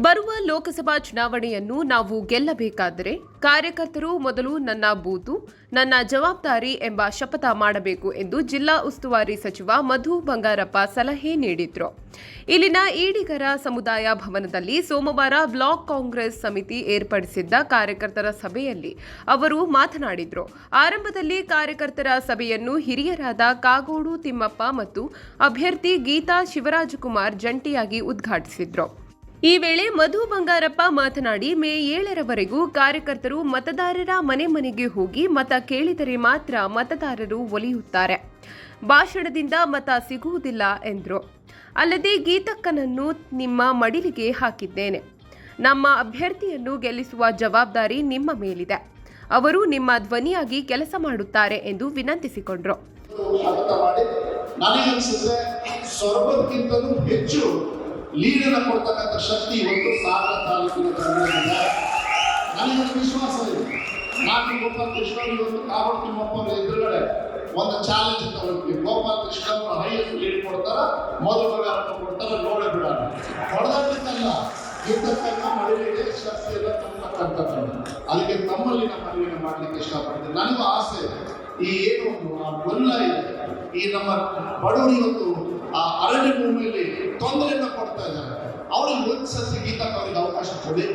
ಬರುವ ಲೋಕಸಭಾ ಚುನಾವಣೆಯನ್ನು ನಾವು ಗೆಲ್ಲಬೇಕಾದರೆ ಕಾರ್ಯಕರ್ತರು ಮೊದಲು ನನ್ನ ಬೂತು ನನ್ನ ಜವಾಬ್ದಾರಿ ಎಂಬ ಶಪಥ ಮಾಡಬೇಕು ಎಂದು ಜಿಲ್ಲಾ ಉಸ್ತುವಾರಿ ಸಚಿವ ಮಧು ಬಂಗಾರಪ್ಪ ಸಲಹೆ ನೀಡಿದರು. ಇಲ್ಲಿನ ಈಡಿಗರ ಸಮುದಾಯ ಭವನದಲ್ಲಿ ಸೋಮವಾರ ಬ್ಲಾಕ್ ಕಾಂಗ್ರೆಸ್ ಸಮಿತಿ ಏರ್ಪಡಿಸಿದ್ದ ಕಾರ್ಯಕರ್ತರ ಸಭೆಯಲ್ಲಿ ಅವರು ಮಾತನಾಡಿದರು. ಆರಂಭದಲ್ಲಿ ಕಾರ್ಯಕರ್ತರ ಸಭೆಯನ್ನು ಹಿರಿಯರಾದ ಕಾಗೋಡು ತಿಮ್ಮಪ್ಪ ಮತ್ತು ಅಭ್ಯರ್ಥಿ ಗೀತಾ ಶಿವರಾಜಕುಮಾರ್ ಜಂಟಿಯಾಗಿ ಉದ್ಘಾಟಿಸಿದರು. ಈ ವೇಳೆ ಮಧು ಬಂಗಾರಪ್ಪ ಮಾತನಾಡಿ ಮೇ 7ರವರೆಗೂ ಕಾರ್ಯಕರ್ತರು ಮತದಾರರ ಮನೆ ಮನೆಗೆ ಹೋಗಿ ಮತ ಕೇಳಿದರೆ ಮಾತ್ರ ಮತದಾರರು ಒಲಿಯುತ್ತಾರೆ. ಭಾಷಣದಿಂದ ಮತ ಸಿಗುವುದಿಲ್ಲ ಎಂದರು. ಅಲ್ಲದೆ ಗೀತಕ್ಕನನ್ನು ನಿಮ್ಮ ಮಡಿಲಿಗೆ ಹಾಕಿದ್ದೇನೆ. ನಮ್ಮ ಅಭ್ಯರ್ಥಿಯನ್ನು ಗೆಲ್ಲಿಸುವ ಜವಾಬ್ದಾರಿ ನಿಮ್ಮ ಮೇಲಿದೆ. ಅವರು ನಿಮ್ಮ ಧ್ವನಿಯಾಗಿ ಕೆಲಸ ಮಾಡುತ್ತಾರೆ ಎಂದು ವಿನಂತಿಸಿಕೊಂಡರು. ಲೀಡನ್ನು ಕೊಡ್ತಕ್ಕಂಥ ಶಕ್ತಿ ಇವತ್ತು ಸಾಗರ ತಾಲೂಕಿನ ಜನರಿಗಿದೆ. ನನಗೊಂದು ವಿಶ್ವಾಸ ಇದೆ. ನಾನು ಗೋಪಾಲ್ ಕೃಷ್ಣ ಇವತ್ತು ಕಾಗೋಡು ತಿಮ್ಮಪ್ಪ ಅವರ ಎದುರುಗಡೆ ಒಂದು ಚಾಲೆಂಜ್ ತಗೊಳ್ತೀವಿ. ಗೋಪಾಲ್ ಕೃಷ್ಣ ಅವರು ಹೈಯೆಸ್ಟ್ ಲೀಡ್ ಕೊಡ್ತಾರ, ಮೊದಲು ಕೊಡ್ತಾರ, ನೋಡೇ ಬಿಡೋಣ. ಹೊಡೆದಾಟಕ್ಕಲ್ಲ, ಗೀತಕ್ಕನ್ನ ಮಡಿಲಿಗೆ ಶಕ್ತಿಯೆಲ್ಲ ತುಂಬತಕ್ಕಂಥದ್ದು. ಅದಕ್ಕೆ ತಮ್ಮಲ್ಲಿ ನಮ್ಮ ಮನವಿಯನ್ನು ಮಾಡಲಿಕ್ಕೆ ಇಷ್ಟಪಡ್ತೀನಿ. ನನಗೂ ಆಸೆ ಇದೆ. ಈ ಏನು ಆ ಗೊಲ್ಲ ಇದೆ, ಈ ನಮ್ಮ ಬಡವರು ಇವತ್ತು ಆ ಅರಣ್ಯ ಭೂಮಿಯಲ್ಲಿ ತೊಂದರೆಯನ್ನು ಕೊಡ್ತಾ ಇದ್ದಾರೆ. ಅವ್ರಿಗೆ ಒಂದು ಸತಿ ಗೀತಕ್ಕೆ ಅವರಿಗೆ ಅವಕಾಶ ಕೊಡಿ,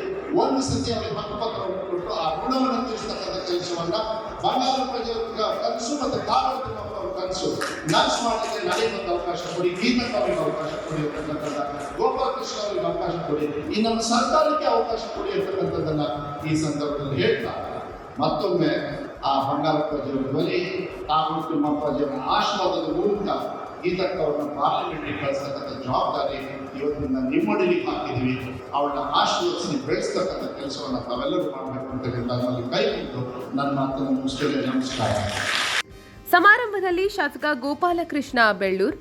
ಒಂದು ಸತಿ ಅವರಿಗೆ ಹಕ್ಕುಪತ್ರವನ್ನು ಕೊಟ್ಟು ಆ ಋಣವನ್ನು ತೀರಿಸ್ತಕ್ಕಂಥ ಕೆಲಸವನ್ನ ಬಂಗಾರಪ್ಪ ಕನಸು ಮತ್ತು ಕಾಗೋಡು ತಿಮ್ಮಪ್ಪ ಅವರ ಕನಸು ನರ್ಸ್ ಮಾಡಲಿಕ್ಕೆ ನನಗೊಂದು ಅವಕಾಶ ಕೊಡಿ, ಗೀತಕ್ಕೆ ಅವರಿಗೆ ಅವಕಾಶ ಕೊಡಿ ಅಂತಕ್ಕಂಥದ್ದು, ಗೋಪಾಲ ಕೃಷ್ಣ ಅವರಿಗೆ ಅವಕಾಶ ಕೊಡಿ, ಈ ನಮ್ಮ ಸರ್ಕಾರಕ್ಕೆ ಅವಕಾಶ ಕೊಡಿ ಅಂತಕ್ಕಂಥದ್ದನ್ನ ಈ ಸಂದರ್ಭದಲ್ಲಿ ಹೇಳ್ತಾ ಮತ್ತೊಮ್ಮೆ ಆ ಬಂಗಾರಪ್ಪಾಜಿಯವರ ಧ್ವನಿ, ಕಾಗೋಡು ತಿಮ್ಮಪ್ಪಾಜಿಯವರ ಆಶೀರ್ವಾದದ ಮೂಲಕ ಗೀತಕ್ಕೆ ಅವ್ರನ್ನ ಪಾರ್ಲಿಮೆಂಟ್ಗೆ ಕಳಿಸ್ತಕ್ಕಂಥ ಜವಾಬ್ದಾರಿ ಇವತ್ತಿನ ನಿಮ್ಮಡಿಲಿಗೆ ಹಾಕಿದ್ವಿ. ಅವಳನ್ನ ಆಶೀರ್ವದಿಸಿ ಬೆಳೆಸ್ತಕ್ಕಂಥ ಕೆಲಸವನ್ನು ತಾವೆಲ್ಲರೂ ಮಾಡಬೇಕು ಅಂತ ಹೇಳಿ ನಮ್ಮಲ್ಲಿ ಕೈಗೊಂಡು ನನ್ನ ಮಾತನ್ನು ಮುಗಿಸ್ತೇನೆ. ನಮಸ್ಕಾರ. ಸಮಾರಂಭದಲ್ಲಿ ಶಾಸಕ ಗೋಪಾಲಕೃಷ್ಣ ಬೆಳ್ಳೂರ್,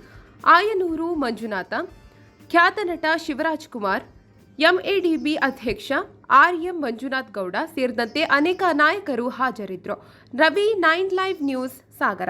ಆಯನೂರು ಮಂಜುನಾಥ, ಖ್ಯಾತ ನಟ ಶಿವರಾಜ್ಕುಮಾರ್, ಎಂಎಡಿಬಿ ಅಧ್ಯಕ್ಷ ಆರ್ಎಂ ಮಂಜುನಾಥ್ ಗೌಡ ಸೇರಿದಂತೆ ಅನೇಕ ನಾಯಕರು ಹಾಜರಿದ್ದರು. ರವಿ, 9 ಲೈವ್ ನ್ಯೂಸ್, ಸಾಗರ.